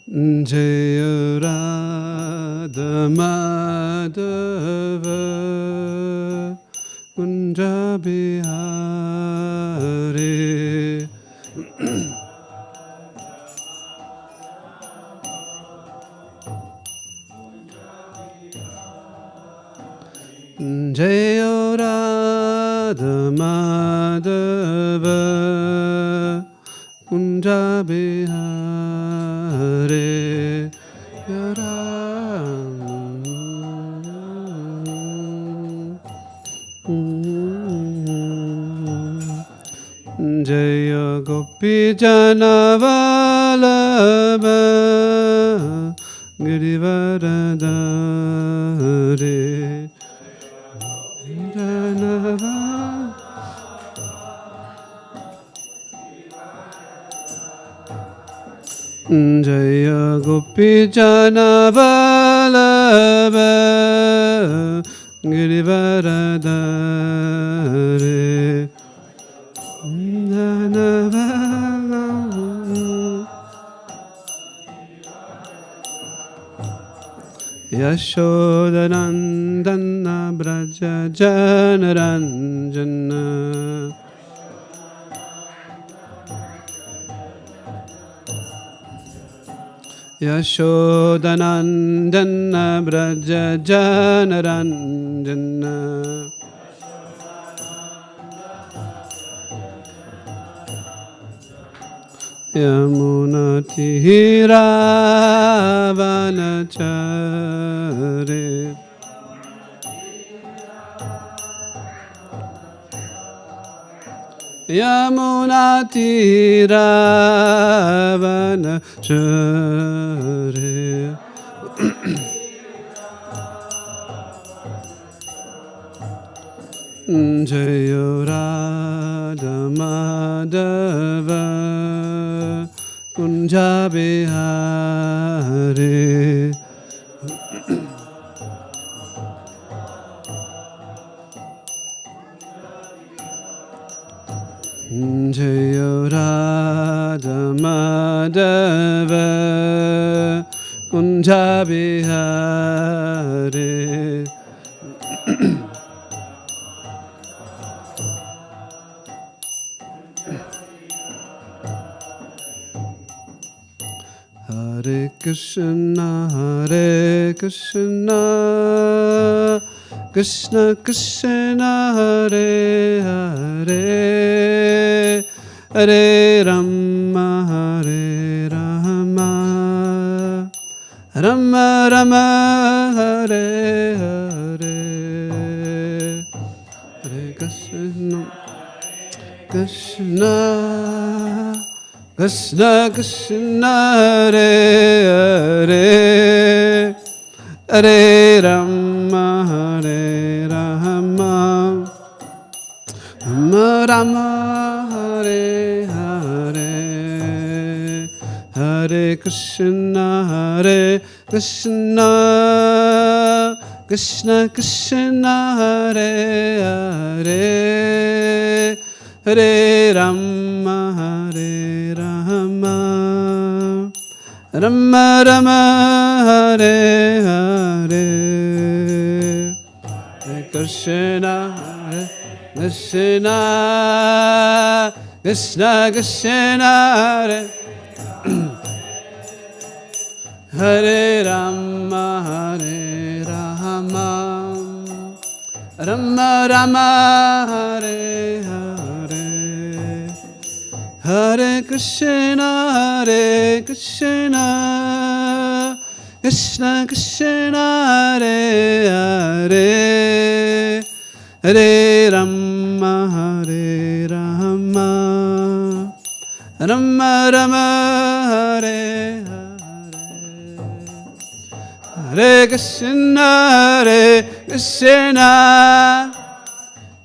Jaya Radha Madhava Kunja Bihari. Jaya Radha Madhava Kunja Bihari. Jaya Gopi Janavalabha Girivaradhari. Jaya Gopi Janavalabha Girivaradhari. Yashodanandana Braja Janaranjana. Yashodanandana Braja Janaranjana. Yamuna Tira Vanachare. Yamuna Tira Vanachare. Jaya Radha Madhava Kunja Bihari. Jaya Radha Madhava Kunja Bihari. Hare Krishna, Hare Krishna, Krishna Krishna, Hare Hare, Hare Rama, Hare Rama, Rama Rama, Hare Hare. Hare Krishna, Krishna Krishna Krishna, Hare Hare, Hare Rama, Hare Rama, Rama Rama, Hare Hare. Hare Krishna, Hare Krishna, Krishna Krishna, Hare Hare, Hare Rama, Hare Rama, Rama Rama, Hare Hare. Hare Krishna, Hare Krishna, Krishna Krishna, Hare Hare Rama, Hare Rama, Rama Rama, Hare Hare. Hare Krishna, Hare Krishna, Krishna Krishna, Hare Hare, Hare Rama, Hare Rama, Rama Rama, Hare Hare. Hare Krishna, Hare Krishna,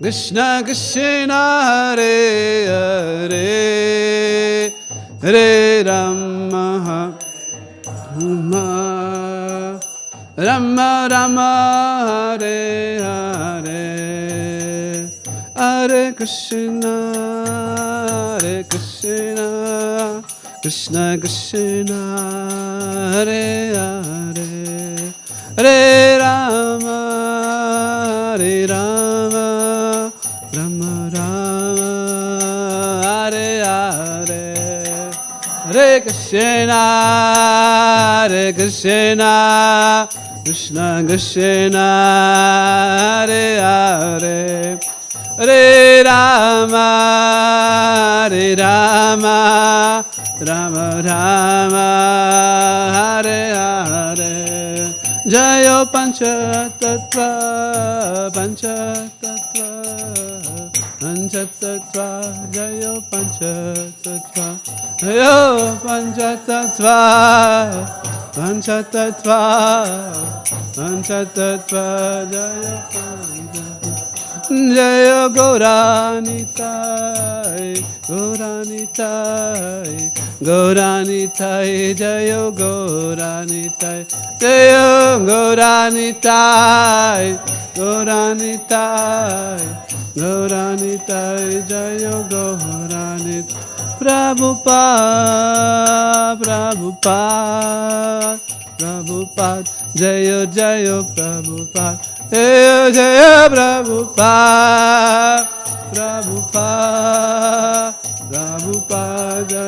Krishna Krishna, Hare Hare, Hare Rama, Rama Rama, Hare Hare. Hare Krishna, Krishna Krishna Krishna Hare Hare Hare Rama Hare Rama Rama Rama Hare Hare Hare Krishna Krishna Krishna Hare Hare Hare Rama Rama Rama Hare Hare Jayo Panchatattva Jayo Panchatattva Jayo Panchatattva Jayo Panchatattva Jayo Gauranitai Jayo Gauranitai Jayo Gauranitai Prabhupada Jayo Prabhupada Jayo Prabhupada Jayo Prabhupada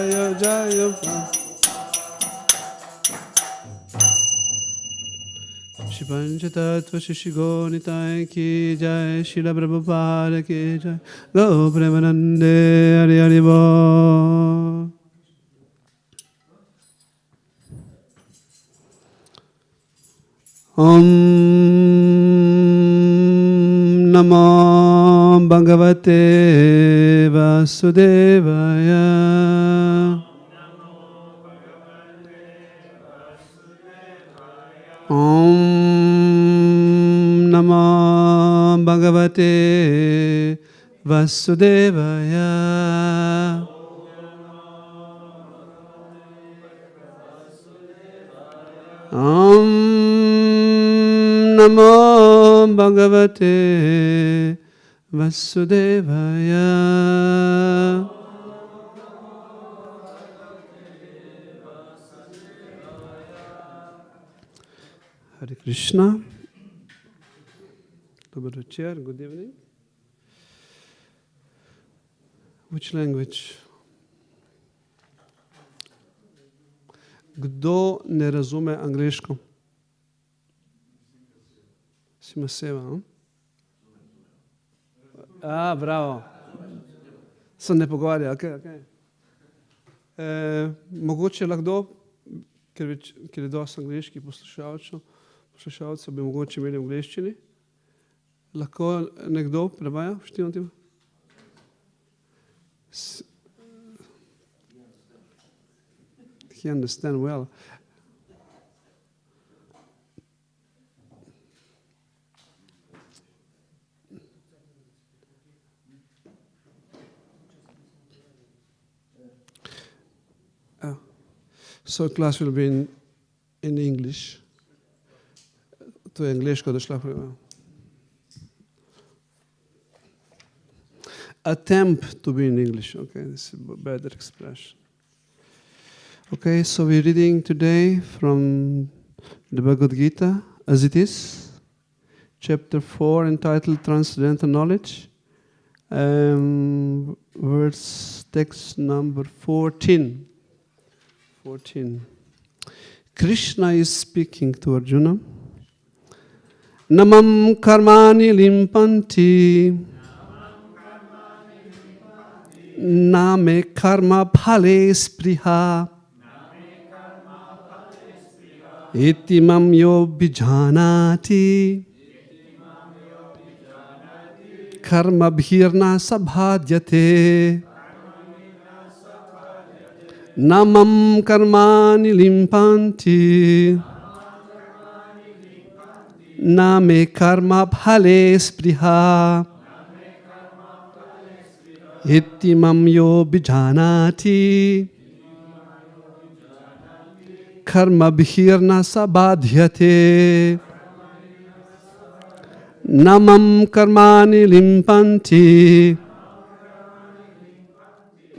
Shri Panchatattva Shri Gonitai ki jai Srila Prabhupada ki jai Go Premanande Hari Hari Bol Om Namo Bhagavate Vasudevaya Om Namo Bhagavate Vasudevaya Om Namo Bhagavate Vasudevaya Hare Krishna. Dobar večer, good evening. Which language? Kdo ne razume angleško? Sima seva, bravo. Se ne pogovarja, ok. Mogoče lahko, ker je dosti angleških poslušalcev, bi mogoče imeli v angleščini. Lahko nekdo prevaja v štirim? He understand well. So class will be in English. To je angleško došla prema. Attempt to be in English. Okay, this is a better expression. Okay, so we're reading today from the Bhagavad Gita as it is, chapter 4 entitled Transcendental Knowledge, verse text number 14. Krishna is speaking to Arjuna. Namam karmani limpanti name karma phale spriha iti mam yo bijanati karma bhirna sabhadyate namam karmani limpanti name karma phale spriha iti mam yo bijanati karma bhirna sabhadyate namam karmani limpanti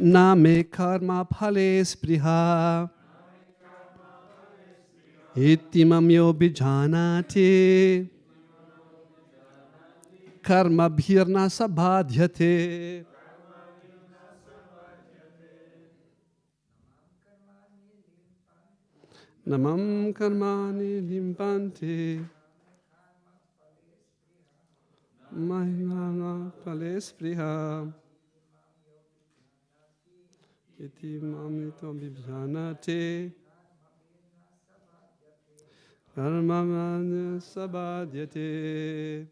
Na me karma phale spriha. Iti mamyo bijanati. Karma bhirna sabhadhyate. Namam karmani limpanti. Mahimana phale spriha. Iti mamito bibjanate. Karmamanya sabhadyate.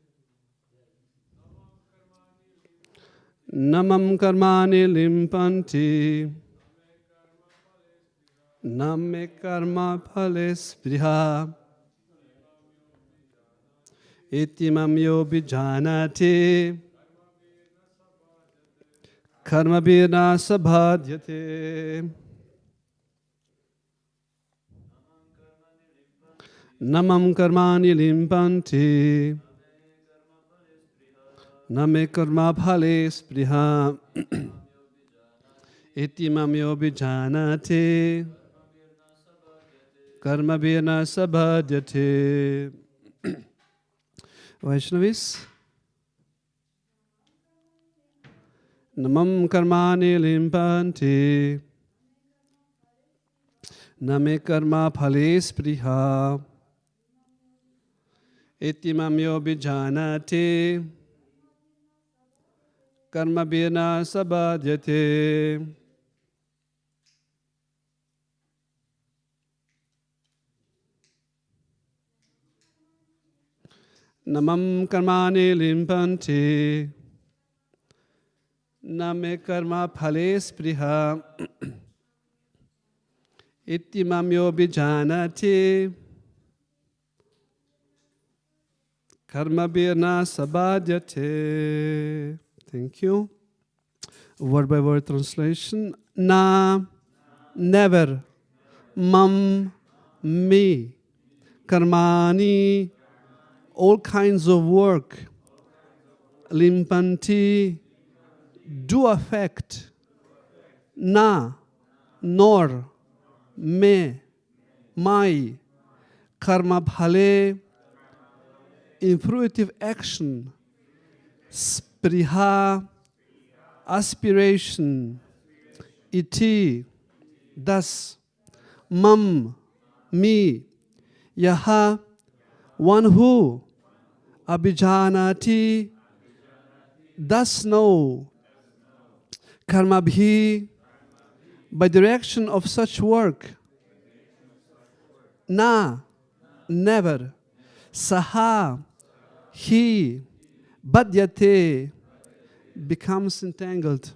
Namam karmani limpanti. Name karma phale spriha. Iti mamyo bijanati. Karma birna sabhadyate. Namam karmani limpanti. Name karma phale spriha. Iti mamyo bijanati. Karma birna sabhadyate. Vaishnavis. Namam karmani limpanti. Name karma phale spriha. Iti mamyo bijanati. Karma birna sabhadyate. Namam karmani limpanti. Name karma phale spriha. Iti mamyo bijanati. Karma birna sabhadyate. Thank you. Word by word translation. Na, never. Mam, me. Karmani, all kinds of work. Limpanti, do affect. Na, nor. Me, my. Karma bhale, in fruitive action. Spriha, aspiration. Iti, thus. Mam, me. Yaha, one who. Abhijanati, thus know. Karmabhi, by direction of such work. Na, never. Saha, he. Badhyate, becomes entangled.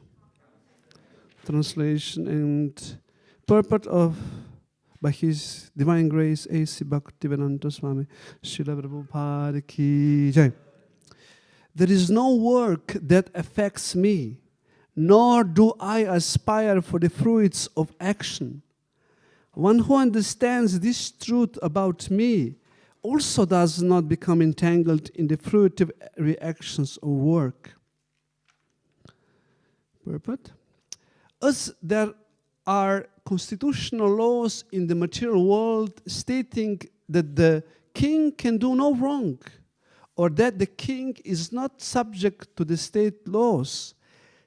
Translation and purport of, by His Divine Grace, A.C. Bhaktivedanta Swami, Srila Prabhupada Ki Jai. There is no work that affects me, nor do I aspire for the fruits of action. One who understands this truth about me also does not become entangled in the fruitive reactions of work. Purport. As there are constitutional laws in the material world stating that the king can do no wrong, or that the king is not subject to the state laws,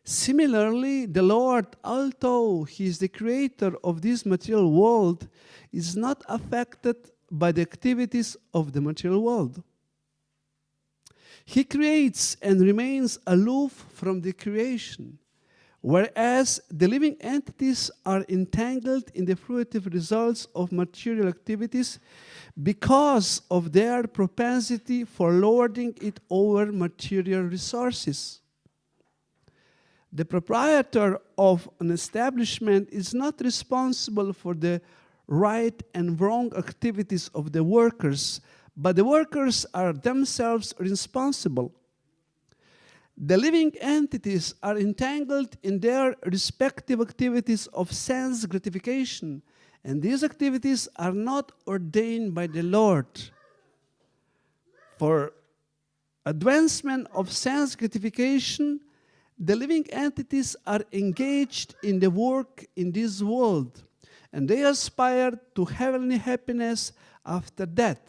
similarly, the Lord, although He is the creator of this material world, is not affected by the activities of the material world. He creates and remains aloof from the creation, whereas the living entities are entangled in the fruitive results of material activities because of their propensity for lording it over material resources. The proprietor of an establishment is not responsible for the right and wrong activities of the workers, but the workers are themselves responsible. The living entities are entangled in their respective activities of sense gratification, and these activities are not ordained by the Lord. For advancement of sense gratification, The living entities are engaged in the work in this world, and they aspire to heavenly happiness after death.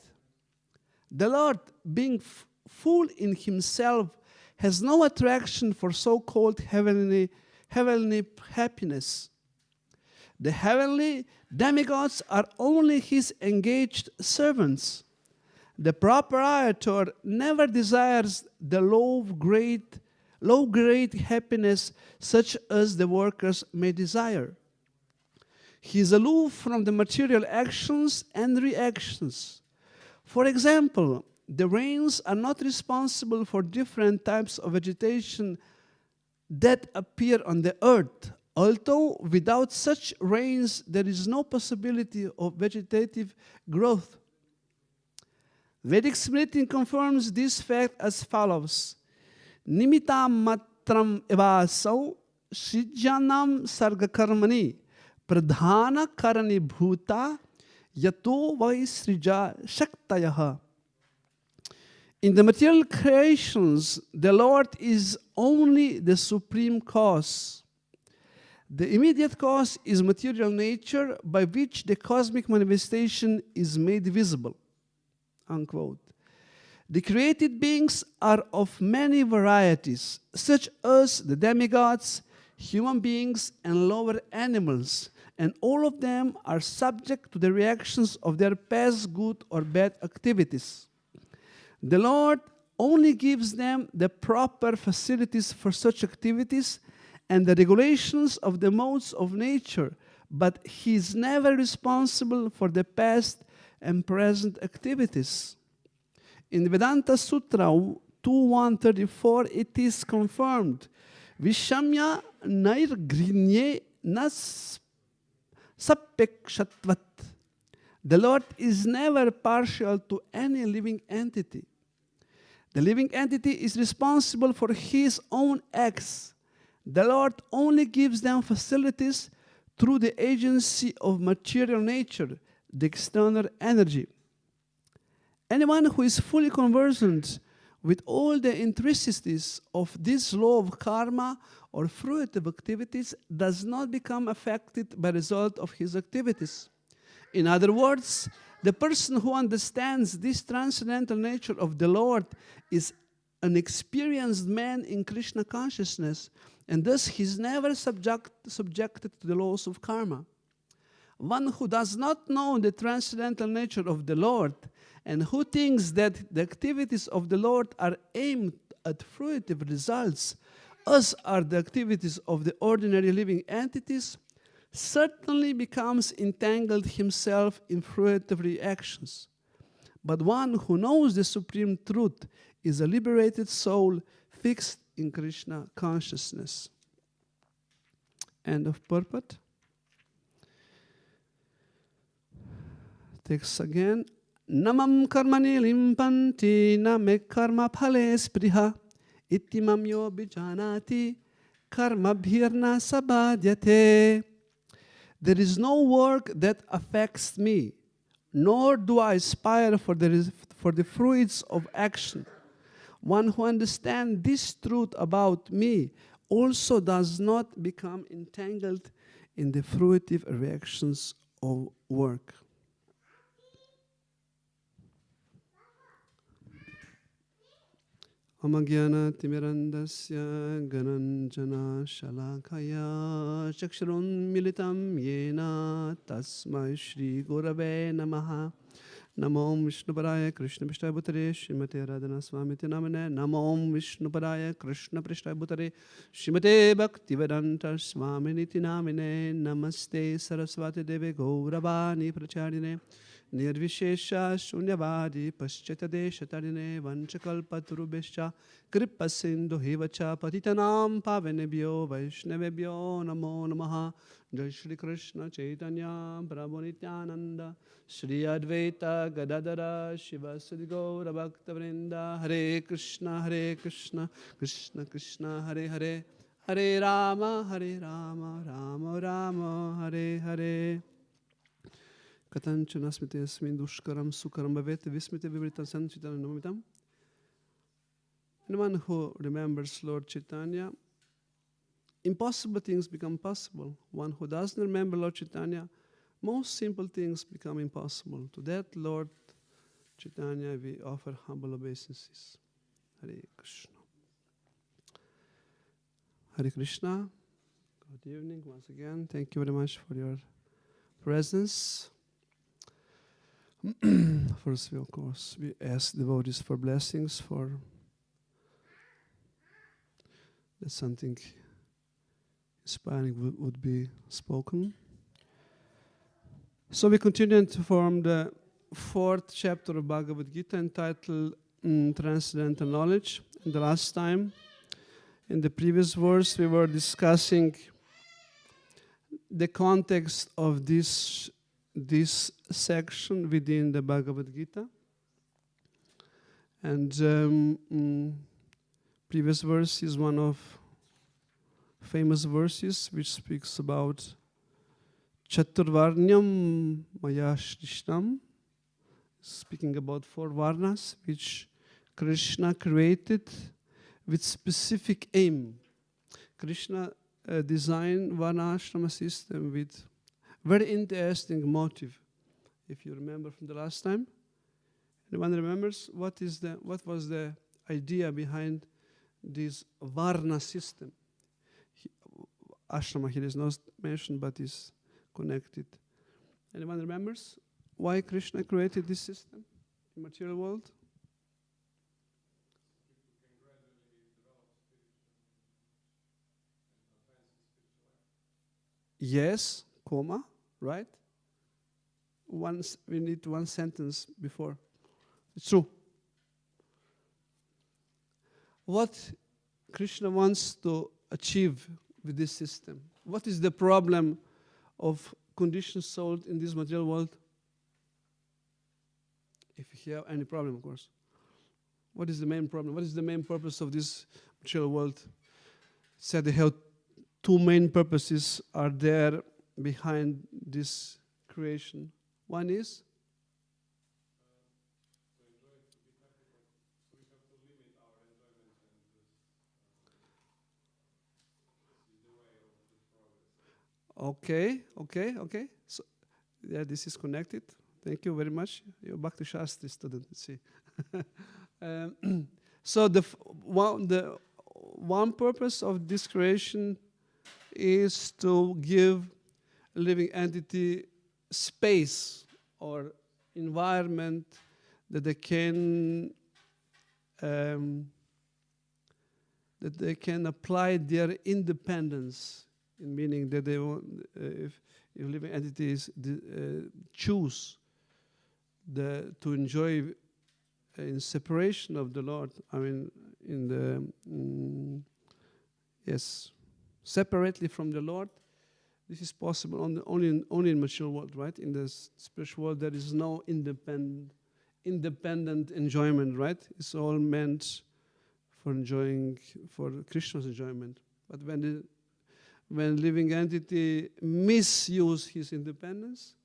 The Lord, being full in himself, has no attraction for so-called heavenly happiness. The heavenly demigods are only his engaged servants. The proprietor never desires the low-grade happiness such as the workers may desire. He is aloof from the material actions and reactions. For example, the rains are not responsible for different types of vegetation that appear on the earth, although without such rains there is no possibility of vegetative growth. Vedic Smriti confirms this fact as follows: Nimitam matram evasau shijjanam sargakarmani pradhana karani bhuta yato vaisrija shaktayah. In the material creations, the Lord is only the supreme cause. The immediate cause is material nature by which the cosmic manifestation is made visible. Unquote. The created beings are of many varieties, such as the demigods, human beings, and lower animals, and all of them are subject to the reactions of their past good or bad activities. The Lord only gives them the proper facilities for such activities and the regulations of the modes of nature, but he is never responsible for the past and present activities. In the Vedanta Sutra 2.134, it is confirmed, Vishamya nairgrinye nas sapekshatvat. The Lord is never partial to any living entity. The living entity is responsible for his own acts. The Lord only gives them facilities through the agency of material nature, the external energy. Anyone who is fully conversant with all the intricacies of this law of karma or fruitive activities does not become affected by the result of his activities. In other words, the person who understands this transcendental nature of the Lord is an experienced man in Krishna consciousness, and thus he is never subjected to the laws of karma. One who does not know the transcendental nature of the Lord and who thinks that the activities of the Lord are aimed at fruitive results, as are the activities of the ordinary living entities, certainly becomes entangled himself in fruitive reactions. But one who knows the supreme truth is a liberated soul fixed in Krishna consciousness. End of purport. Text again. Namam karmani limpanti name karma phale spriha itimam yo bijanati karma bhirna sabhadyate. There is no work that affects me, nor do I aspire for the fruits of action. One who understands this truth about me also does not become entangled in the fruitive reactions of work. Amagyana timirandasya gananjana shalakaya chakshurun militam yena tasmai shri gurave namaha. Namo Vishnuparaya Krishna Prishthaya Bhutare Srimate Radhana Swamiti Namane. Namo Vishnuparaya Krishna Prishthaya Bhutare Srimate Bhaktivedanta Swaminiti Namine. Namaste Saraswati Deve Gauravani Pracharine Nirvishesha Shunyavadi Paschatadesha Tarine Vanchakalpaturubhesha Kripasindu Hivacha Patitanam Pavanebhyo Vaishnavebhyo Namo Namaha. Jai Shri Krishna Chaitanya Prabhu Nityananda Shri Advaita Gadadara Shivasadi Gaura Bhakta Vrinda. Hare Krishna Krishna Krishna Hare Hare Hare Rama Rama Rama Hare Hare. Katanchana smite asmin dushkaram sukaram bhavet vismite vivritam sanchitanam namitam. Anyone who remembers Lord Chaitanya impossible things become possible. One who doesn't remember Lord Chaitanya, most simple things become impossible. To that Lord Chaitanya we offer humble obeisances. Hare Krishna. Hare Krishna. Good evening once again. Thank you very much for your presence. First, of course, we ask devotees for blessings for that something inspiring would be spoken. So we continue to form the 4th chapter of Bhagavad Gita entitled Transcendental Knowledge. And the last time, in the previous verse, we were discussing the context of this section within the Bhagavad Gita. And previous verse is one of famous verses which speaks about Chaturvarnyam Maya Shrishnam, speaking about 4 varnas which Krishna created with specific aim. Krishna designed varnashrama system with very interesting motive. If you remember from the last time, anyone remembers what was the idea behind this varna system? Ashrama here is not mentioned, but is connected. Anyone remembers why Krishna created this system in material world? Yes, comma, right? We need one sentence before. It's true. What Krishna wants to achieve with this system? What is the problem of conditioned soul in this material world? If you have any problem, of course. What is the main problem? What is the main purpose of this material world? Said they have 2 main purposes are there behind this creation. One is to enjoy it, to be happy, but so we have to limit our enjoyment, and this is the way of this progress. okay. So yeah, this is connected. Thank you very much. You're Bhakti Shastri student. Let's see. So the one purpose of this creation is to give a living entity space or environment that they can apply their independence, in meaning that they want, if living entities choose to enjoy in separation of the Lord. I mean, in the separately from the Lord. This is possible only in material world, right? In the spiritual world, there is no independent enjoyment, right? It's all meant for Krishna's enjoyment. But when living entity misuse his independence,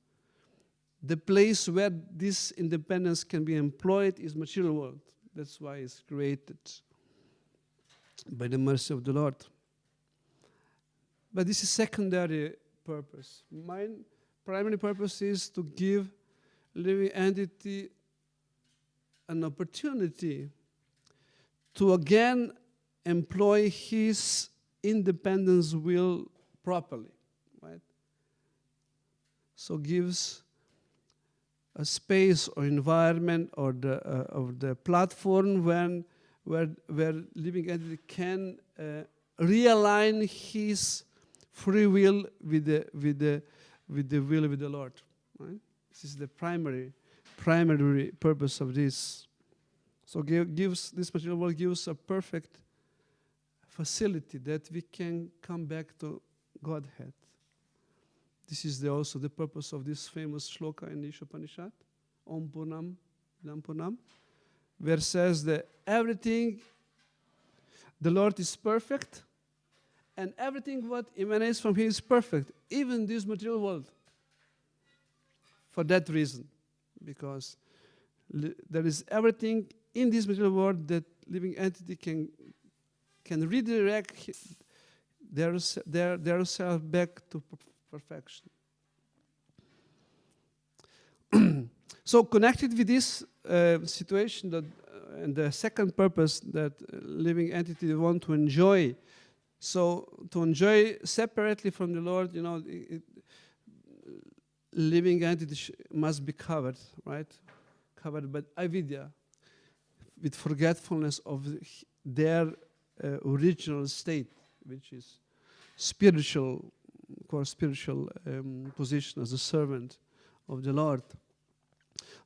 the place where this independence can be employed is material world. That's why it's created by the mercy of the Lord. But this is secondary purpose. My primary purpose is to give living entity an opportunity to again employ his independence will properly, right? So gives a space or environment or the platform where living entity can realign his free will with the will of the Lord. Right? This is the primary purpose of this. So this material world gives a perfect facility that we can come back to Godhead. This is also the purpose of this famous shloka in the Upanishad, Om Purnam Idam Purnam, where says that everything, the Lord is perfect, and everything what emanates from Him is perfect, even this material world. For that reason, because there is everything in this material world that living entity can redirect their self back to perfection. So connected with this situation, that and the second purpose that living entity want to enjoy. So to enjoy separately from the Lord, living entity must be covered, right? Covered by avidya, with forgetfulness of their original state, which is spiritual, of course, spiritual position as a servant of the Lord.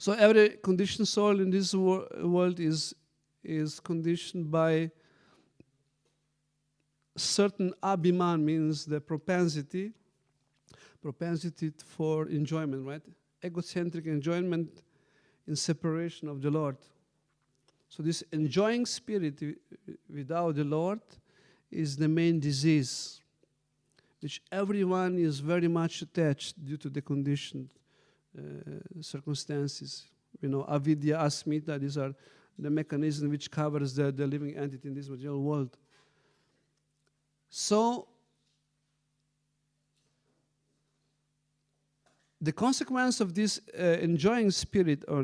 So every conditioned soul in this world is conditioned by certain abhiman, means the propensity for enjoyment, right? Egocentric enjoyment in separation of the Lord. So this enjoying spirit without the Lord is the main disease, which everyone is very much attached due to the conditioned circumstances. Avidya, asmita, these are the mechanism which covers the living entity in this material world. So the consequence of this enjoying spirit or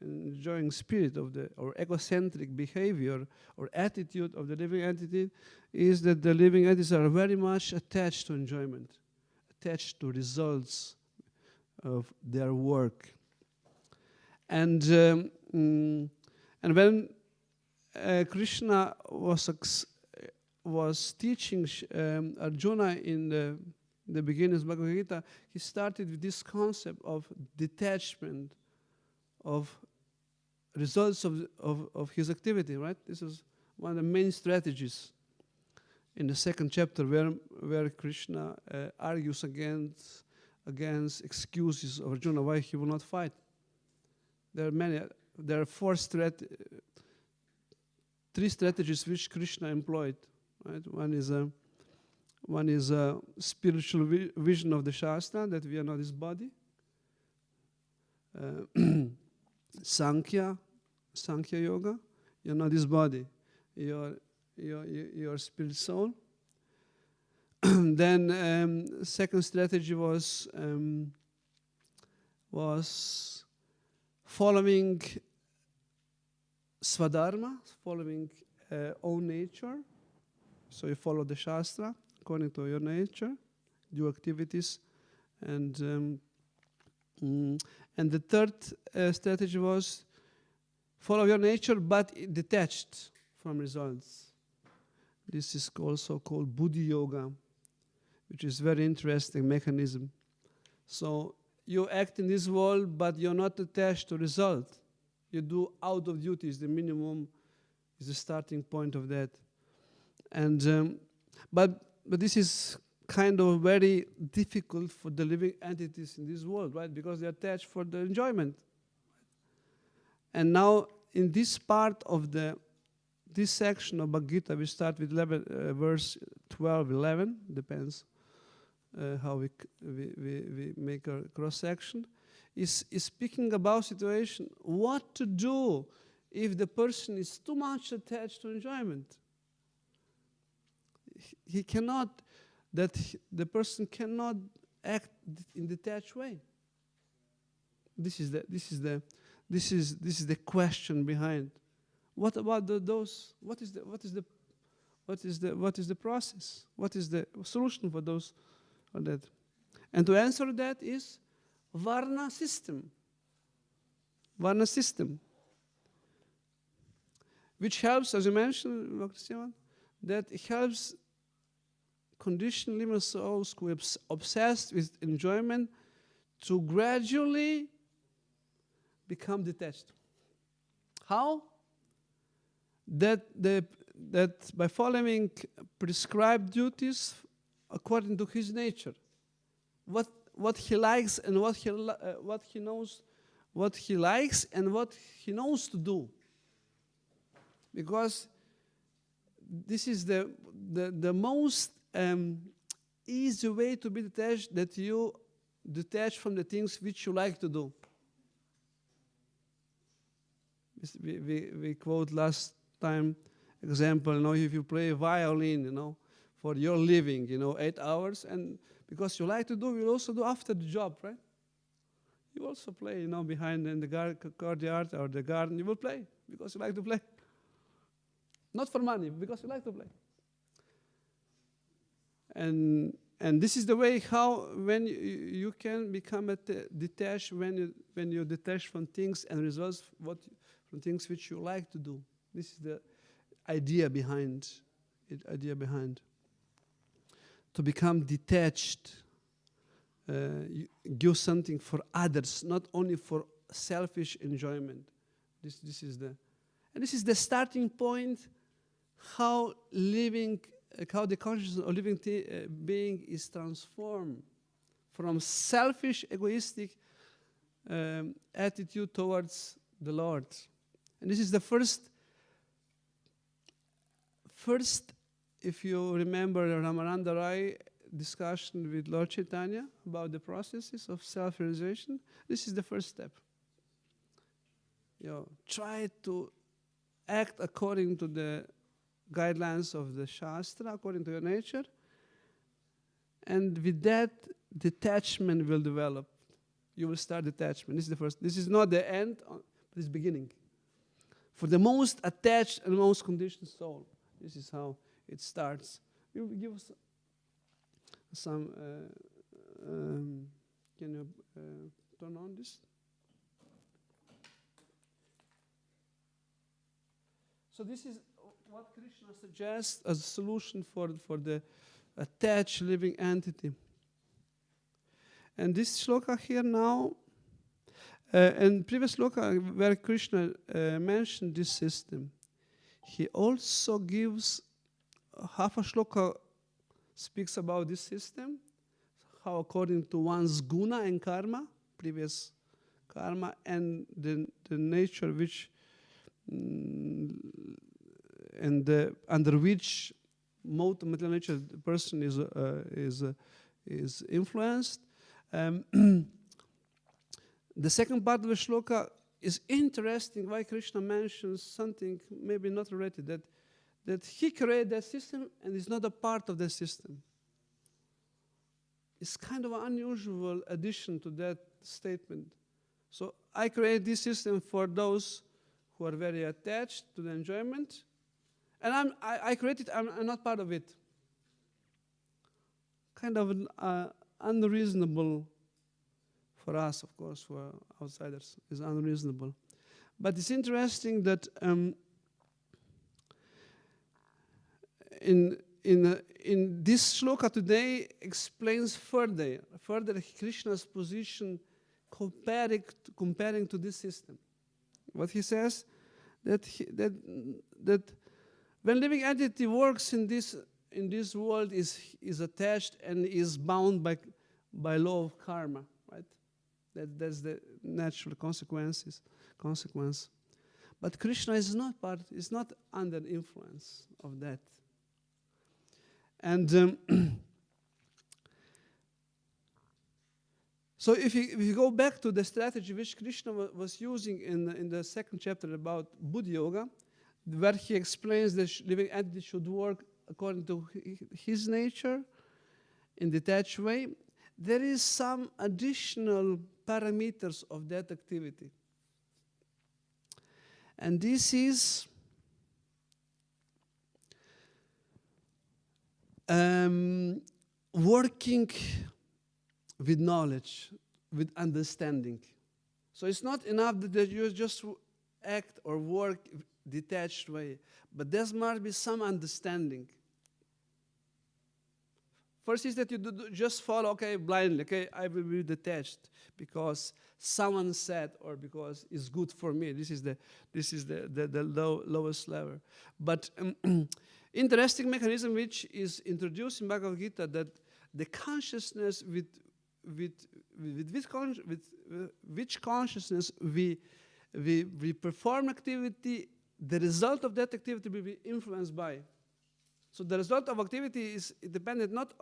enjoying spirit of or egocentric behavior or attitude of the living entity is that the living entities are very much attached to enjoyment, attached to results of their work. And when Krishna was teaching Arjuna in the beginning of Bhagavad Gita, he started with this concept of detachment of results of his activity, right? This is one of the main strategies in the second chapter where Krishna argues against excuses of Arjuna why he will not fight. There are three strategies which Krishna employed. Right? One is a spiritual vision of the Shastra, that we are not this body. Sankhya yoga, you're not this body. You're spirit soul. Then second strategy was following swadharma, following own nature. So you follow the Shastra according to your nature, do activities, and the third strategy was follow your nature but detached from results. This is also called Buddhi Yoga, which is very interesting mechanism. So you act in this world, but you're not attached to result. You do out of duty is the minimum, is the starting point of that. And but this is kind of very difficult for the living entities in this world, right? Because they're attached for the enjoyment. And now in this part of this section of Bhagavad Gita, we start with verse 12, 11, depends how we make a cross-section, is speaking about situation, what to do if the person is too much attached to enjoyment. The person cannot act in detached way. This is the question behind. What about those? What is the process? What is the solution for those or that? And to answer that is Varna system. Varna system, which helps, as you mentioned, Dr. Simon, that it helps conditioned living souls who are obsessed with enjoyment to gradually become detached. How? That by following prescribed duties according to his nature, what he likes and what he knows, what he likes and what he knows to do, because this is the most easy way to be detached, that you detach from the things which you like to do. We quote last time example, if you play violin, for your living, 8 hours, and because you like to do, you also do after the job, right? You also play, behind in the courtyard or the garden. You will play because you like to play. Not for money, because you like to play. And this is the way how when you can become detached when you detach from things and results from things which you like to do. This is the idea behind it. To become detached. You give something for others, not only for selfish enjoyment. This is the starting point. How the consciousness of living being is transformed from selfish, egoistic attitude towards the Lord. And this is the first. If you remember Ramananda Rai discussion with Lord Chaitanya about the processes of self-realization, this is the first step. Try to act according to the guidelines of the Shastra, according to your nature, and with that, detachment will develop. You will start detachment. This is the first. This is not the end, but it's beginning. For the most attached and most conditioned soul, this is how it starts. We will give us some. Can you turn on this? So this is what Krishna suggests as a solution for the attached living entity. And this shloka here now, and previous shloka where Krishna mentioned this system, he also gives half a shloka speaks about this system, how according to one's guna and karma, previous karma, and the nature which under which mode of material nature the person is influenced. The second part of the shloka is interesting. Why Krishna mentions something maybe not related, that he created that system and is not a part of the system. It's kind of an unusual addition to that statement. So I create this system for those who are very attached to the enjoyment, and I created. I'm not part of it. Kind of unreasonable for us, of course, for outsiders, is unreasonable. But it's interesting that in this shloka today explains further Krishna's position comparing to this system. What he says that when living entity works in this world is attached and is bound by law of karma, right? That's the natural consequence. But Krishna is not under influence of that. And so if you go back to the strategy which Krishna was using in the second chapter about Buddha Yoga, where he explains that living entity should work according to his nature in detached way, there is some additional parameters of that activity. And this is working with knowledge, with understanding. So it's not enough that you just act or work detached way, but there must be some understanding. First is that you just follow, blindly, I will be detached because someone said or because it's good for me. This is the lowest level. But interesting mechanism which is introduced in Bhagavad Gita, that the consciousness with which consciousness we perform activity, the result of that activity will be influenced by. So the result of activity is dependent not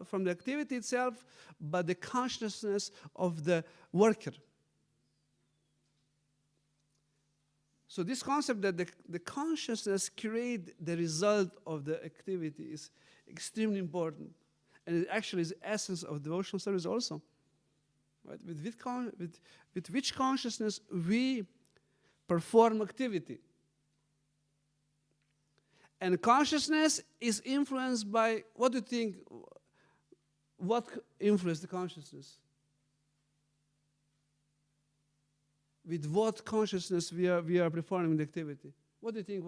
from the activity itself, but the consciousness of the worker. So this concept that the consciousness create the result of the activity is extremely important. And it actually is the essence of devotional service also. Right? With which consciousness we perform activity. And consciousness is influenced by, what do you think, what influences the consciousness? With what consciousness we are performing the activity? What do you think?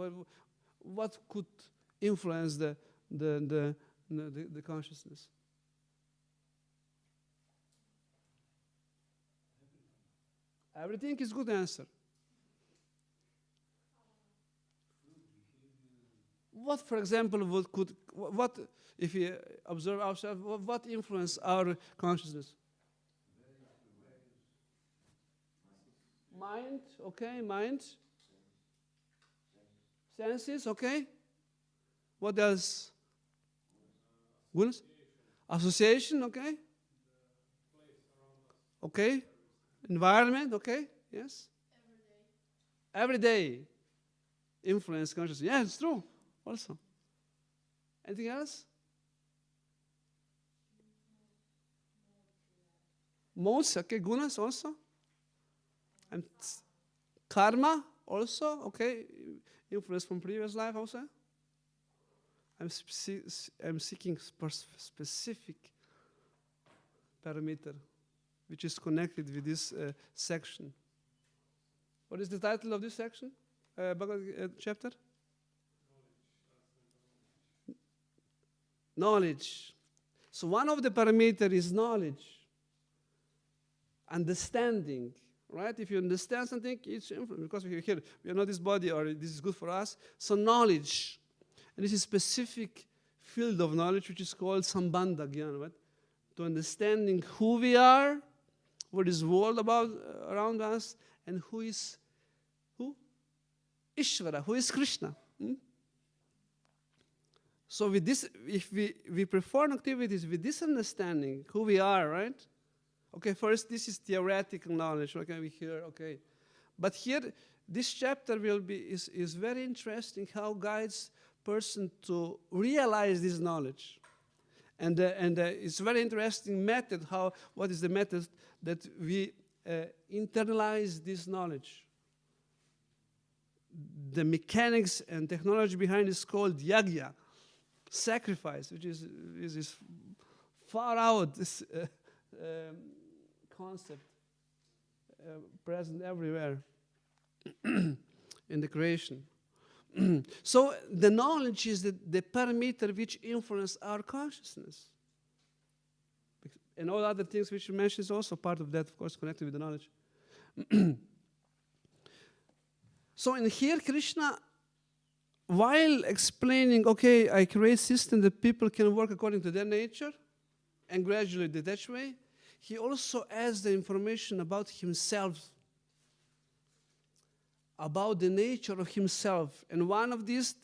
What could influence the consciousness? Everything is good answer. What, for example, what if we observe ourselves, what influence our consciousness? Mind, okay, mind. Senses, okay. What else? Goodness? Association, okay. Okay. Environment, okay. Yes. Every day. Influence consciousness. Yeah, it's true. Also. Anything else? Modes, okay. Gunas also. And karma also, okay. Influence from previous life also. I'm seeking specific parameter which is connected with this section. What is the title of this section? Chapter? Knowledge. So one of the parameters is knowledge. Understanding. Right? If you understand something, it's influence. Because we're here, we are not this body, or this is good for us. So knowledge. And this is a specific field of knowledge which is called Sambandha Jnana. Right? To understanding who we are, what is the world about around us, and who is who? Ishvara, who is Krishna. So with this, if we perform activities with this understanding, who we are, right? Okay, first this is theoretical knowledge. Okay, we hear, okay. But here, this chapter is very interesting, how guides person to realize this knowledge. And it's a very interesting method, what is the method that we internalize this knowledge. The mechanics and technology behind it is called yagya, sacrifice, which is far out, this concept present everywhere in the creation. So the knowledge is the parameter which influence our consciousness. And all other things which you mentioned is also part of that, of course, connected with the knowledge. So in here, Krishna, while explaining, okay, I create system that people can work according to their nature and gradually detach way, he also adds the information about himself, about the nature of himself. And one of these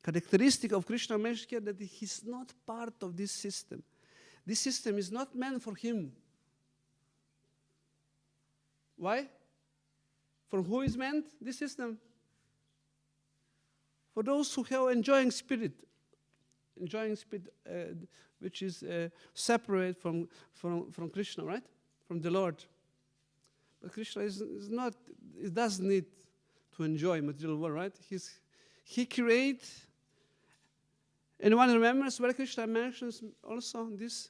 characteristics of Krishna mentioned here, that he's not part of this system. This system is not meant for him. Why? For who is meant this system? For those who have enjoying spirit, which is separate from Krishna, right? From the Lord. But Krishna is not, he doesn't need to enjoy material world, right? He creates, and one remembers where Krishna mentions also these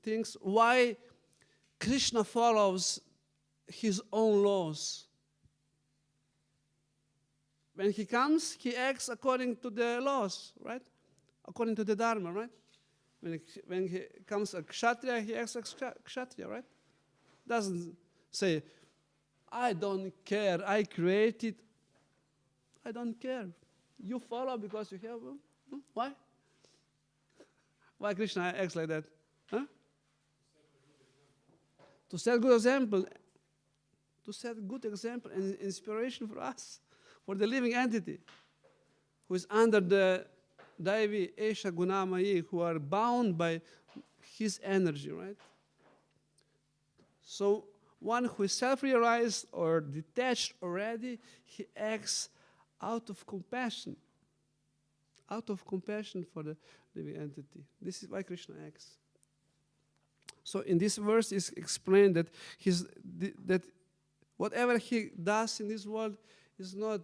things, why Krishna follows his own laws. When he comes, he acts according to the laws, right? According to the Dharma, right? When he comes a Kshatriya, he acts as Kshatriya, right? Doesn't say, I don't care, I created, I don't care. You follow because you have, why? Why Krishna acts like that? Huh? To set good example. To set good example and inspiration for us, for the living entity, who is under the Daivi Esha Gunamayi, who are bound by his energy, right? So one who is self-realized or detached already, he acts out of compassion for the living entity. This is why Krishna acts. So in this verse is explained that that whatever he does in this world is not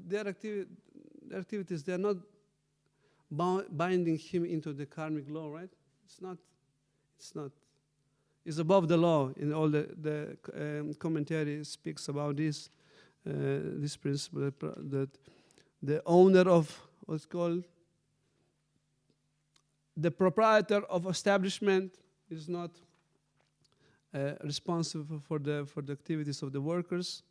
their activities. They are not binding him into the karmic law, right? It's not. It's above the law. In all the commentary speaks about this principle that the owner of what's called the proprietor of establishment is not responsible for the activities of the workers.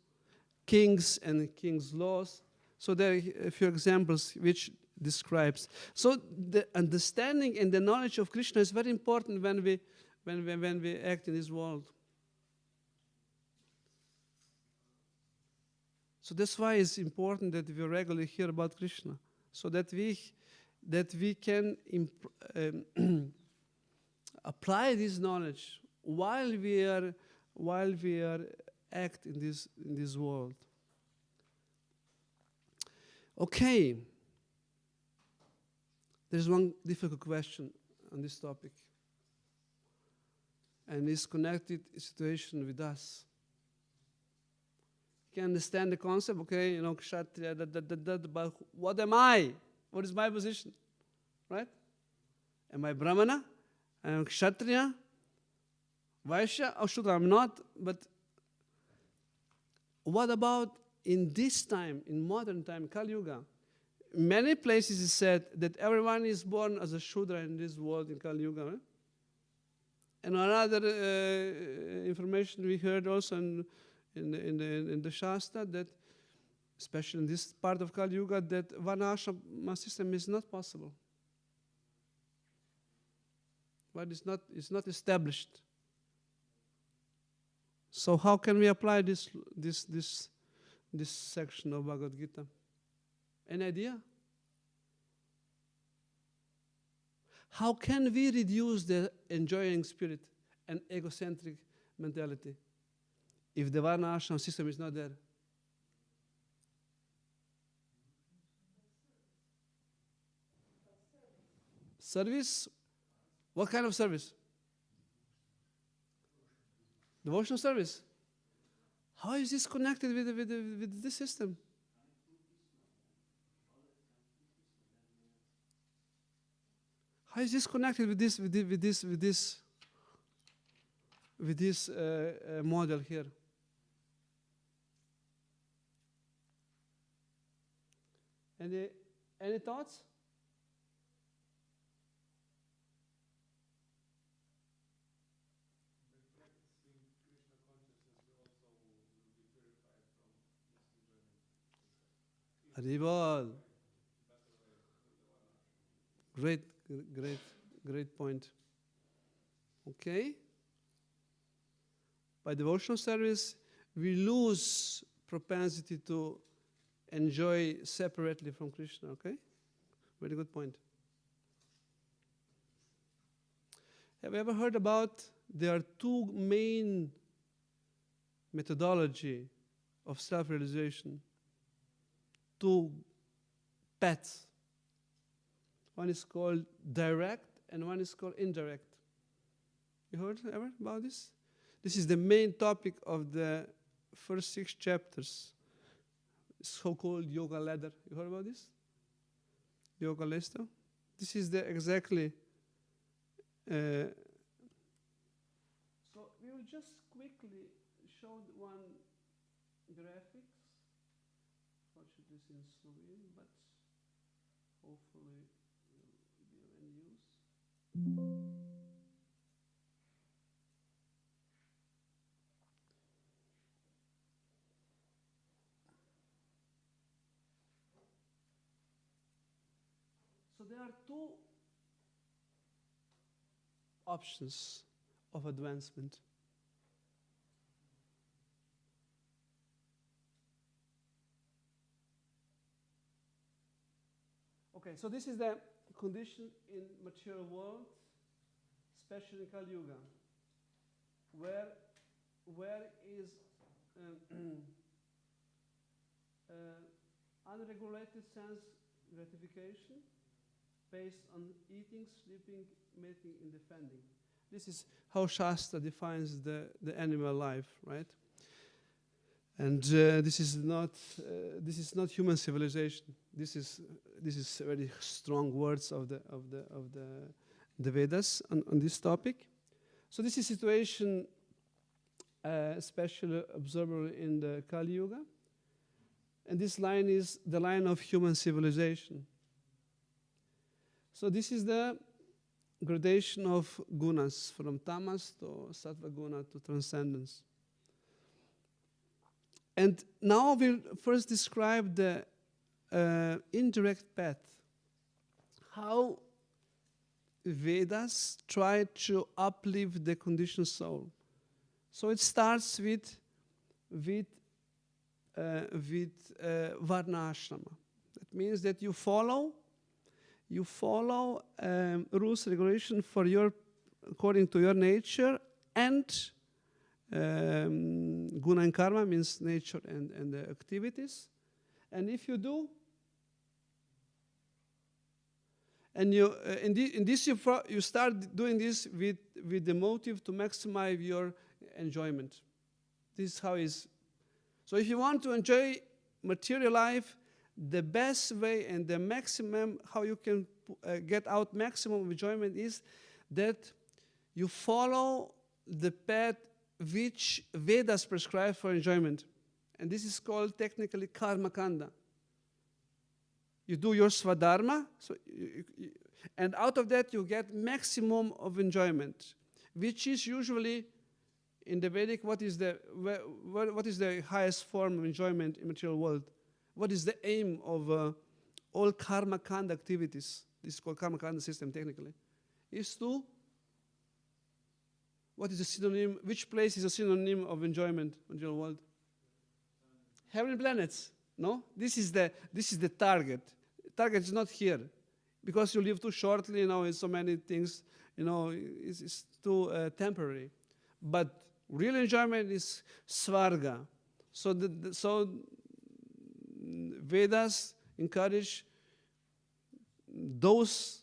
Kings and kings' laws. So there are a few examples which describes. So the understanding and the knowledge of Krishna is very important when we act in this world. So that's why it's important that we regularly hear about Krishna, so that we can apply this knowledge while we are act in this world. Okay. There's one difficult question on this topic, and it's connected situation with us. You can understand the concept, okay? Kshatriya, but what am I? What is my position? Right? Am I Brahmana? Am I Kshatriya? Vaishya or Shudra? I'm not, but what about in this time, in modern time, Kali Yuga? Many places it's said that everyone is born as a Shudra in this world in Kali Yuga. Right? And another information we heard also in the Shastra, that especially in this part of Kali Yuga, that Varnashram system is not possible. But it's not established. So how can we apply this section of Bhagavad Gita? Any idea? How can we reduce the enjoying spirit and egocentric mentality if the Varna Ashram system is not there? Service? What kind of service? Devotional service. How is this connected with this system? How is this connected with this model here? Any thoughts? By practicing Krishna consciousness, we also will be purified from disenjoyment. Haribol. Better way with the one. Great point. Okay. By devotional service, we lose propensity to enjoy separately from Krishna. Okay? Very good point. Have you ever heard about there are two main methodology of self-realization? Two paths. One is called direct and one is called indirect. You heard ever about this? This is the main topic of the first 6 chapters, so-called Yoga Ladder. You heard about this? Yoga Ladder. This is the exactly. So we will just quickly show one graphics. Fortunately, it's in Slovene, but hopefully it will be of any use. So there are two options of advancement. Okay, so this is the condition in material world, especially in Kali Yuga, where is unregulated sense gratification based on eating, sleeping, mating, and defending. This is how Shastra defines the animal life, right? And this is not human civilization. This is very strong words of the Vedas on this topic. So this is situation especially observable in the Kali Yuga. And this line is the line of human civilization. So this is the gradation of gunas, from tamas to sattva guna to transcendence. And now we'll first describe the indirect path. How Vedas try to uplift the conditioned soul. So it starts with varna ashrama. That means that you follow rules, regulation according to your nature, and guna and karma means nature and the activities. And if you do, and you start doing this with the motive to maximize your enjoyment. This is how it is. So if you want to enjoy material life, the best way and the maximum, how you can get out maximum enjoyment is that you follow the path which Vedas prescribe for enjoyment. And this is called technically karma kanda. You do your swadharma, and out of that you get maximum of enjoyment, which is usually in the Vedic, what is the highest form of enjoyment in material world? What is the aim of all karma kanda activities? This is called karma kanda system technically. Is to, what is the synonym? Which place is a synonym of enjoyment in material world? Heaven and planets. No, this is the target. Target is not here, because you live too shortly. In so many things. It's too temporary. But real enjoyment is svarga. So Vedas encourage those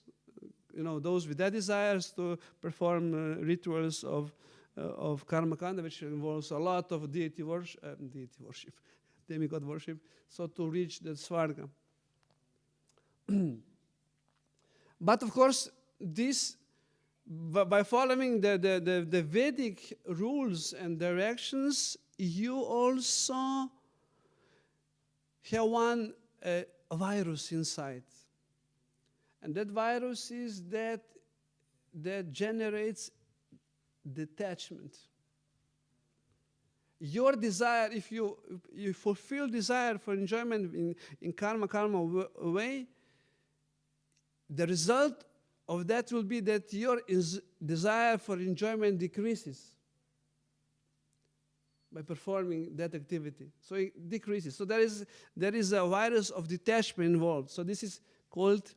with that desires to perform rituals of karma kanda, which involves a lot of deity worship, demigod worship, so to reach the svarga. But of course, this, by following the Vedic rules and directions, you also have one virus inside. And that virus is that generates detachment. Your desire, if you fulfill desire for enjoyment in karma way, the result of that will be that your desire for enjoyment decreases by performing that activity. So it decreases. So there is a virus of detachment involved. So this is called,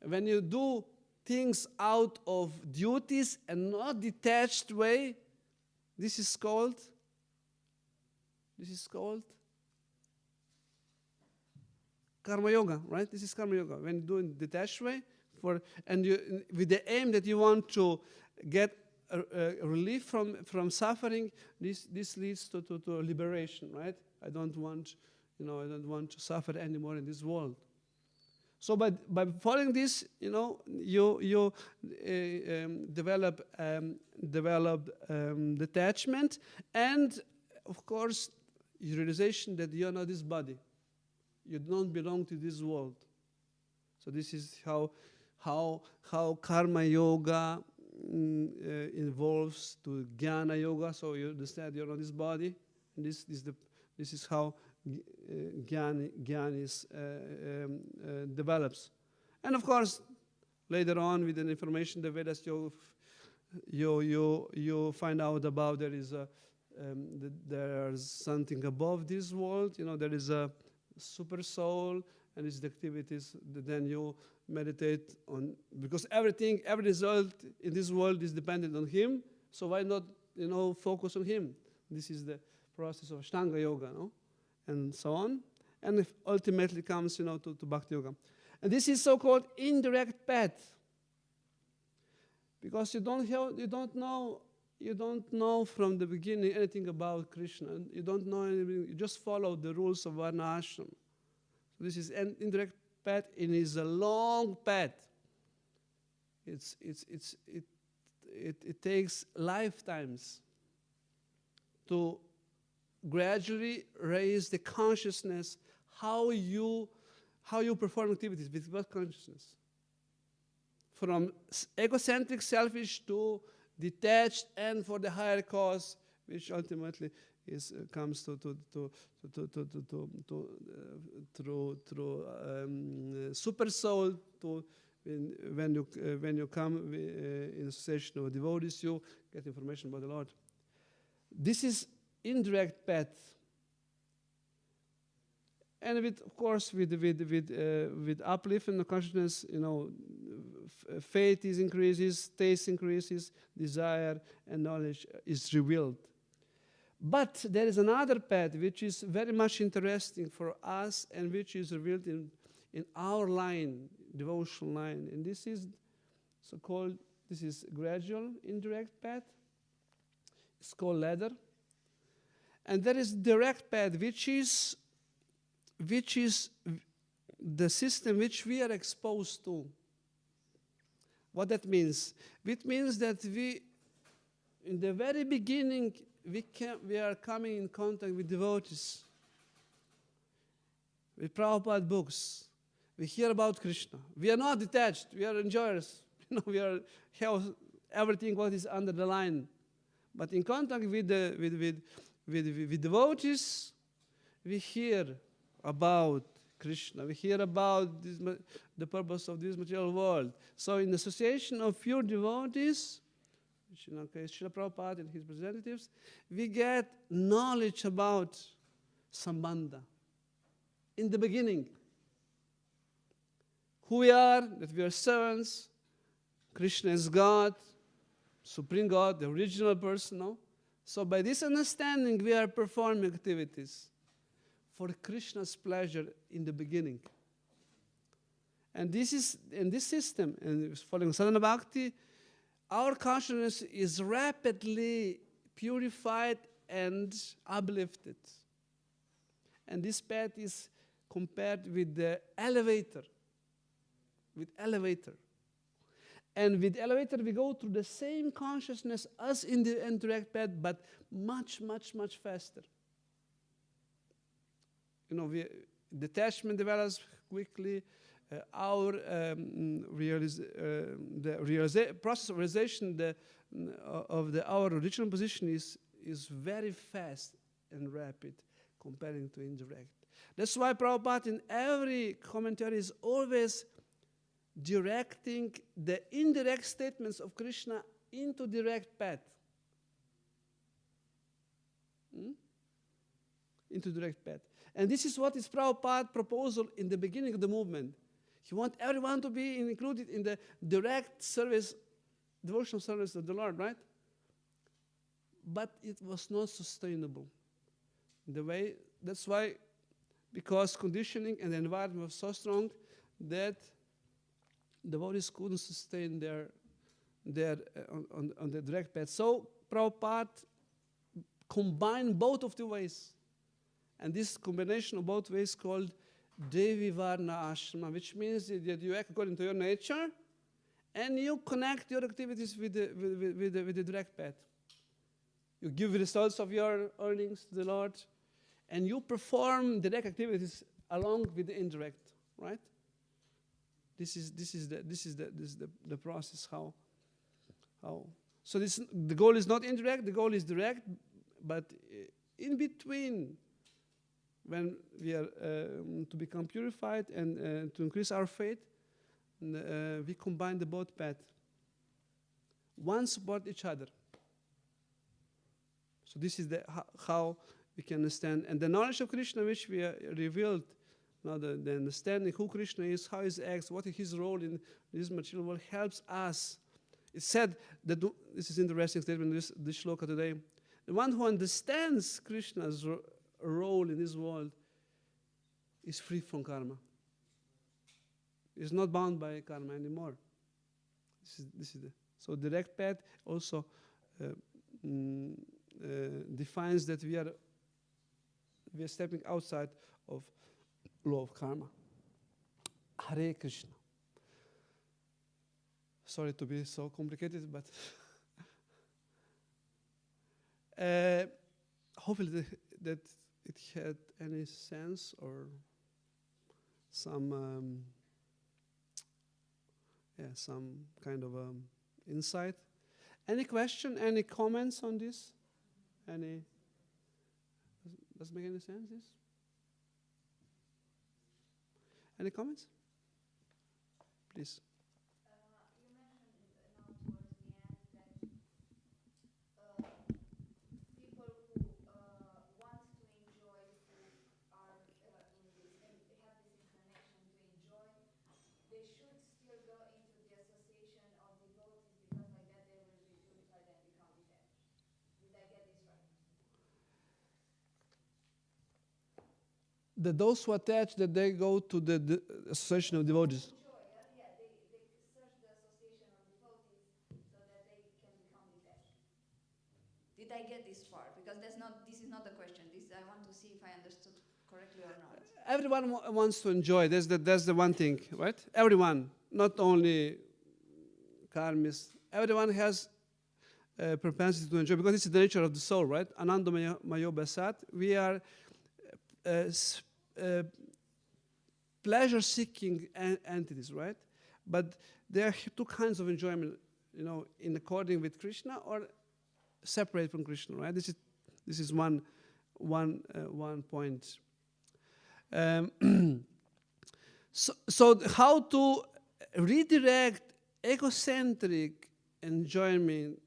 when you do things out of duties and not detached way, this is called karma yoga, right? This is karma yoga. When you do in detached way, and you, with the aim that you want to get a relief from suffering, this leads to liberation, right? I don't want to suffer anymore in this world. So by following this, you develop detachment, and of course, your realization that you are not this body. You don't belong to this world. So this is how karma yoga involves to jnana yoga. So you understand you're not this body, and this is how jnana develops. And of course, later on, with the information the Vedas, you find out about there's something above this world. There is a super soul, and it's the activities that then you meditate on, because every result in this world is dependent on him. So why not focus on him? This is the process of Ashtanga yoga, no? And so on. and if ultimately comes, to Bhakti Yoga. And this is so-called indirect path, because you don't know from the beginning anything about Krishna. You don't know anything. You just follow the rules of Varna Ashram. So this is an indirect path, and it's a long path. It takes lifetimes to gradually raise the consciousness, how you perform activities with what consciousness. From egocentric, selfish to detached, and for the higher cause, which ultimately comes through super soul. When you come in association of devotees, you get information about the Lord. This is indirect path, and of course, with uplift in the consciousness, faith increases, taste increases, desire and knowledge is revealed. But there is another path which is very much interesting for us, and which is revealed in our line, devotional line, and this is so-called. This is gradual indirect path. It's called ladder. And there is direct path, which is the system which we are exposed to. What that means? It means that in the very beginning, we are coming in contact with devotees, with Prabhupada books. We hear about Krishna. We are not detached. We are enjoyers. We have everything what is under the line. But in contact with devotees, we hear about Krishna. We hear about the purpose of this material world. So in the association of pure devotees, which in our case Srila Prabhupada and his representatives, we get knowledge about Sambandha. In the beginning, who we are, that we are servants, Krishna is God, Supreme God, the original person. No? So by this understanding, we are performing activities for Krishna's pleasure in the beginning. And this system, and following sadhana bhakti, our consciousness is rapidly purified and uplifted. And this path is compared with the elevator. And with elevator, we go through the same consciousness as in the indirect path, but much, much, much faster. Detachment develops quickly. Our process of realization of our original position is very fast and rapid comparing to indirect. That's why Prabhupada in every commentary is always directing the indirect statements of Krishna into direct path. Into direct path. And this is what is Prabhupada's proposal in the beginning of the movement. He wants everyone to be included in the direct service, devotional service of the Lord, right? But it was not sustainable. That's why, because conditioning and the environment was so strong that devotees couldn't sustain their on the direct path. So Prabhupada combined both of the ways. And this combination of both ways called Devi Varna Ashrama, which means that you act according to your nature and you connect your activities with the direct path. You give results of your earnings to the Lord and you perform direct activities along with the indirect, right? This is the process how. So the goal is not indirect, the goal is direct, but in between, when we are to become purified and to increase our faith, we combine the both paths. One support each other. So this is how we can understand. And the knowledge of Krishna which we are revealed, now the understanding who Krishna is, how he acts, what is his role in this material world, helps us. It's said that, this is an interesting statement in this shloka today, the one who understands Krishna's role in this world is free from karma. Is not bound by karma anymore. This is so direct path also defines that we are stepping outside of law of karma. Hare Krishna. Sorry to be so complicated, but hopefully that it had any sense or some some kind of insight. Any question? Any comments on this? Any? Does it make any sense? This? Any comments? Please. You mentioned now towards the end that people who want to enjoy, who are in this, and they have this inclination to enjoy, they should still go into the association of devotees because like that they will be purified and become detached. Did I get this right? That those who attach, that they go to the association of devotees. Enjoy, they search the association of devotees so that they can become detached. Did I get this far? Because this is not the question. I want to see if I understood correctly or not. Everyone wants to enjoy. That's the one thing, right? Everyone, not only karmists. Everyone has a propensity to enjoy because it's the nature of the soul, right? Ananda Mayo Basat. We are pleasure-seeking entities, right? But there are two kinds of enjoyment, in according with Krishna or separate from Krishna, right? This is one point. So how to redirect egocentric enjoying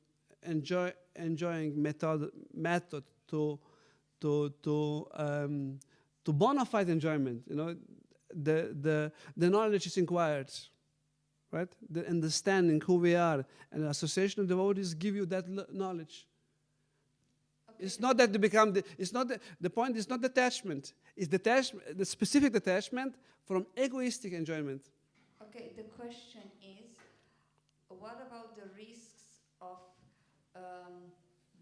method to bona fide enjoyment, the knowledge is inquired, right? The understanding who we are and the association of devotees give you that knowledge. Okay. It's not that they become the point is not detachment. It's the specific detachment from egoistic enjoyment. Okay, the question is, what about the risks of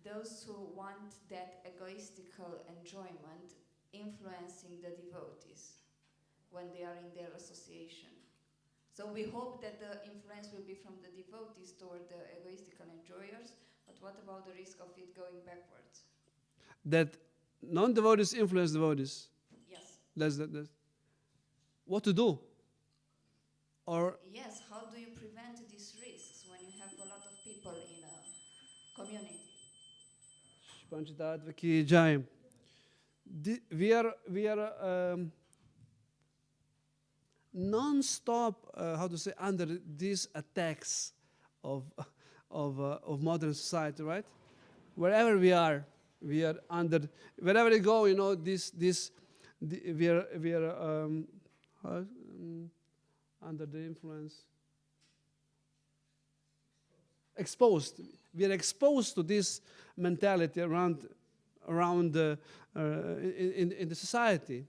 those who want that egoistical enjoyment influencing the devotees when they are in their association? So we hope that the influence will be from the devotees toward the egoistical enjoyers, but what about the risk of it going backwards? That non-devotees influence devotees. Yes. That's what to do? Or yes, how do you prevent these risks when you have a lot of people in a community? We are non-stop, under these attacks of modern society, right? Wherever we are under. Wherever we go, we are under the influence. Exposed. We are exposed to this mentality around in the society.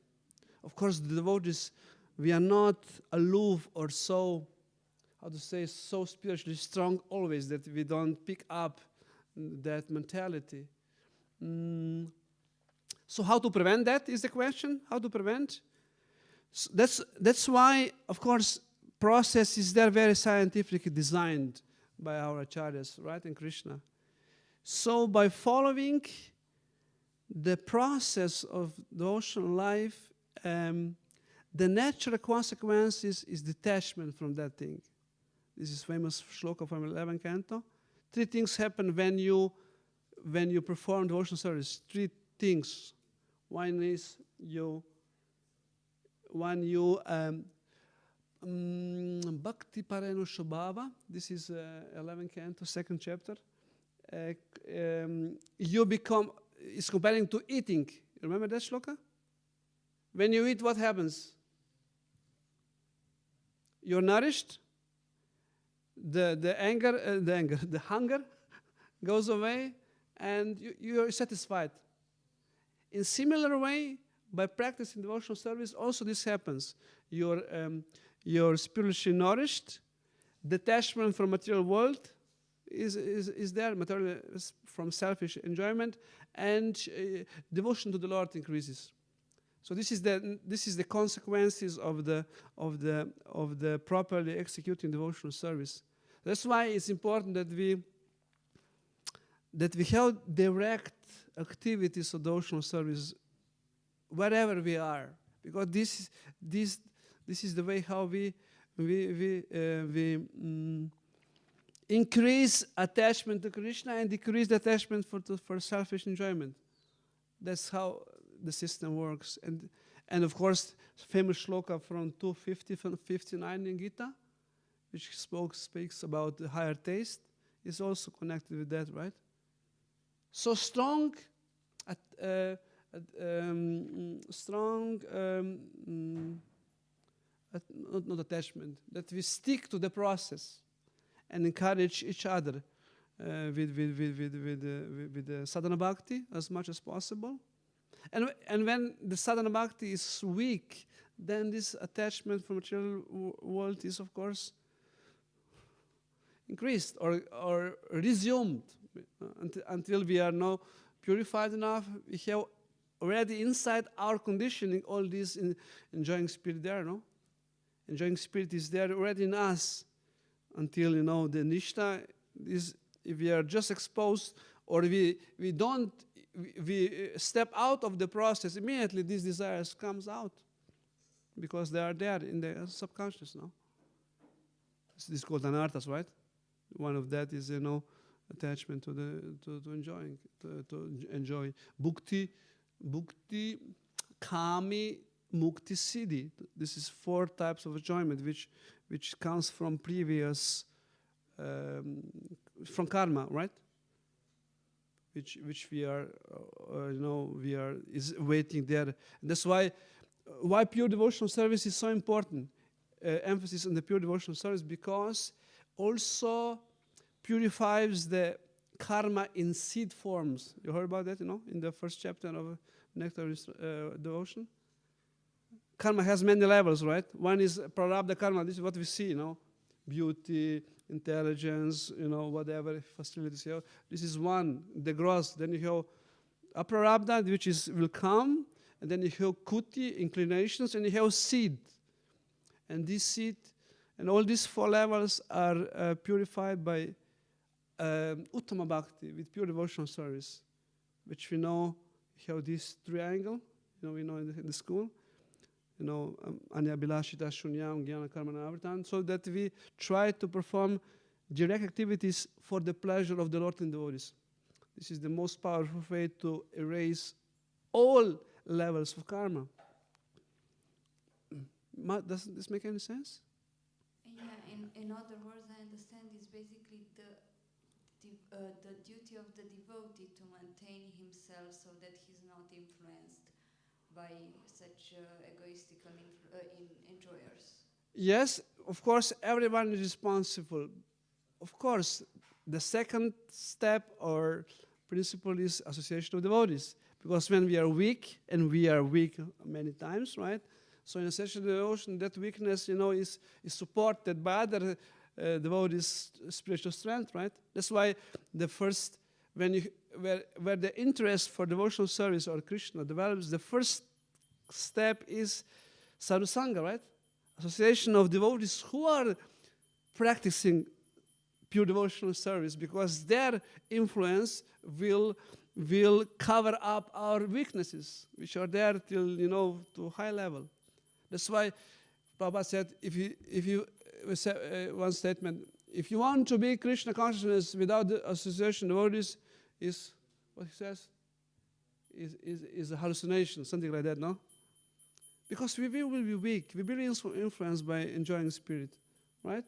Of course, the devotees, we are not aloof or so spiritually strong always that we don't pick up that mentality. So how to prevent that is the question. How to prevent? So that's why, of course, process is there very scientifically designed by our acharyas, right, in Krishna. So by following the process of devotional life, the natural consequences is detachment from that thing. This is famous shloka from 11th canto. 3 things happen when you perform devotional service. 3 things. One is Bhakti Pareno Shobhava. This is 11th canto, 2nd chapter. You become, it's comparing to eating. Remember that shloka? When you eat, what happens? You're nourished. The hunger goes away, and you're satisfied. In similar way, by practicing devotional service, also this happens. You're spiritually nourished, detachment from material world is there, material from selfish enjoyment, and devotion to the Lord increases. So this is the consequences of the properly executing devotional service. That's why it's important that we have direct activities of devotional service wherever we are, because this is the way how we increase attachment to Krishna and decrease the attachment for selfish enjoyment. That's how the system works. And of course, famous shloka from 259 in Gita, which speaks about the higher taste, is also connected with that, right? So strong not attachment, that we stick to the process and encourage each other with the sadhana bhakti as much as possible. And when the sadhana bhakti is weak, then this attachment from material world is, of course, increased or resumed until we are now purified enough. We have already inside our conditioning all this enjoying spirit there, no? Enjoying spirit is there already in us until, the nishta is, if we are just exposed or we step out of the process, immediately these desires comes out because they are there in the subconscious, no? This is called anarthas, right? One of that is, attachment to enjoy. Bhukti, kami, mukti, siddhi. This is 4 types of enjoyment which comes from previous, from karma, right? Which we are, is waiting there. And that's why pure devotional service is so important. Emphasis on the pure devotional service, because also purifies the karma in seed forms. You heard about that, in the first chapter of Nectar Devotion? Karma has many levels, right? One is prarabdha karma. This is what we see, beauty, intelligence, whatever facilities you have. This is one, the gross. Then you have aprarabdha, which will come, and then you have kuti, inclinations, and you have seed. And this seed, and all these 4 levels are purified by uttama bhakti, with pure devotional service, which we know have this triangle, we know in the school, anya bilashita shunyam jnana karmana avartan, so that we try to perform direct activities for the pleasure of the Lord and devotees. This is the most powerful way to erase all levels of karma. Does this make any sense? Yeah, in other words, I understand it's basically the duty of the devotee to maintain himself so that he's not influenced by such egoistical enjoyers. Yes, of course, everyone is responsible. Of course, the second step or principle is association of devotees. Because when we are weak, and we are weak many times, right? So in association of devotion, that weakness, is supported by other devotees' spiritual strength, right? That's why the first, where the interest for devotional service or Krishna develops, the first step is sadhusanga, right? Association of devotees who are practicing pure devotional service, because their influence will cover up our weaknesses, which are there till, to high level. That's why Prabhupada said, if you one statement, if you want to be Krishna consciousness without the association of devotees, is what he says is a hallucination, something like that, no? Because we will be weak. We will be influenced by enjoying spirit, right?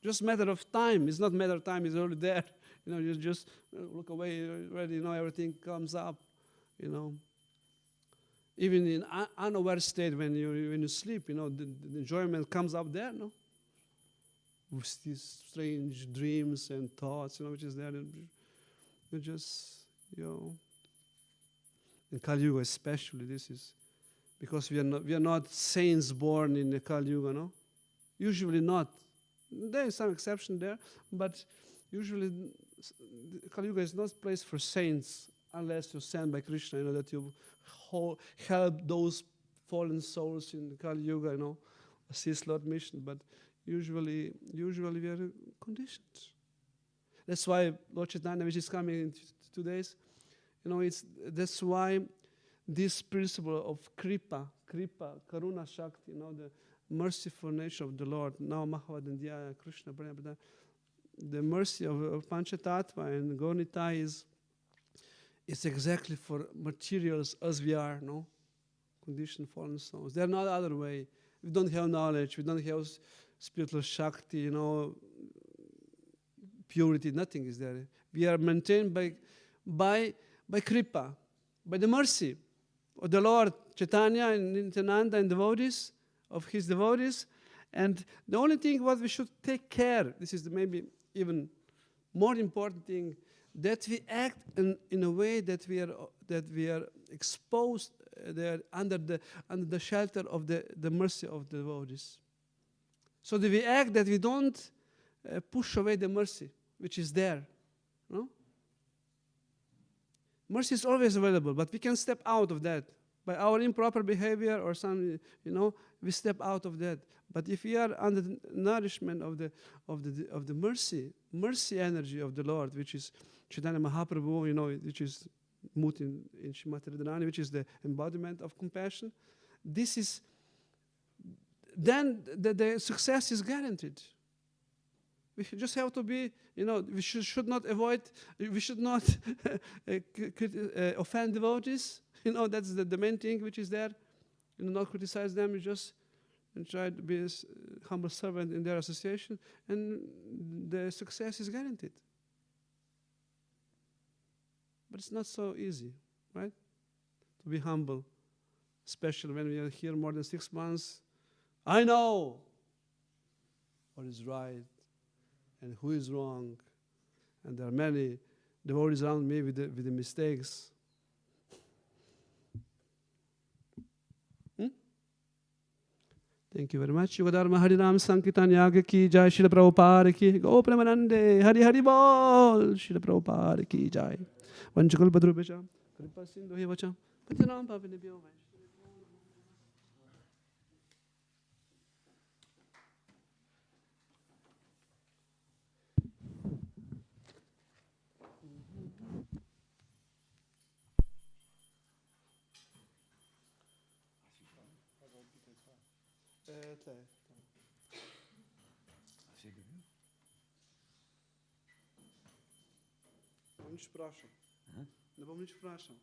Just matter of time. It's not matter of time. It's already there. You just look away. Already, everything comes up. Even in unaware state, when you sleep, the enjoyment comes up there, no? With these strange dreams and thoughts, which is there. You just, In Kali Yuga especially, this is because we are not saints born in the Kali Yuga, no? Usually not. There is some exception there, but usually Kali Yuga is not a place for saints unless you're sent by Krishna, that you help those fallen souls in Kali Yuga, assist Lord mission. But usually we are conditioned. That's why Lord Chaitanya, which is coming in 2 days, that's why this principle of kripa, karuna shakti, the merciful nature of the Lord, now Mahavadandhyaya, Krishna, the mercy of Panchatattva and Gaunitai is exactly for materials as we are, conditioned fallen souls. There are no other way. We don't have knowledge, we don't have spiritual shakti, purity, nothing is there. We are maintained by kripa, by the mercy of the Lord Chaitanya and Nityananda and devotees, of his devotees. And the only thing what we should take care, this is maybe even more important thing, that we act in a way that we are exposed there under the shelter of the mercy of the devotees. So that we act that we don't push away the mercy which is there. No? Mercy is always available, but we can step out of that. By our improper behavior or some, we step out of that. But if we are under the nourishment of the mercy energy of the Lord, which is Chaitanya Mahaprabhu, which is Mut in Srimati Radharani, which is the embodiment of compassion, then the success is guaranteed. We just have to be, we should not avoid, we should not offend devotees. That's the main thing which is there. Not criticize them, you just try to be a humble servant in their association, and the success is guaranteed. But it's not so easy, right? To be humble, especially when we are here more than 6 months. I know what is right and who is wrong, and there are many devotees around me with the mistakes. Thank you very much. Yuga Dharma Harinam Sankirtan Yaga ki jai, Srila Prabhupada ki, Go Premanande, Hari Hari Bol, Srila Prabhupada ki jai. Vanchakal Padrubhacham, Kripa Sindhu Hevacham, Patinam Pavinebhyo Vaishnavam. Не спрашивал. Не помню, спрашивал.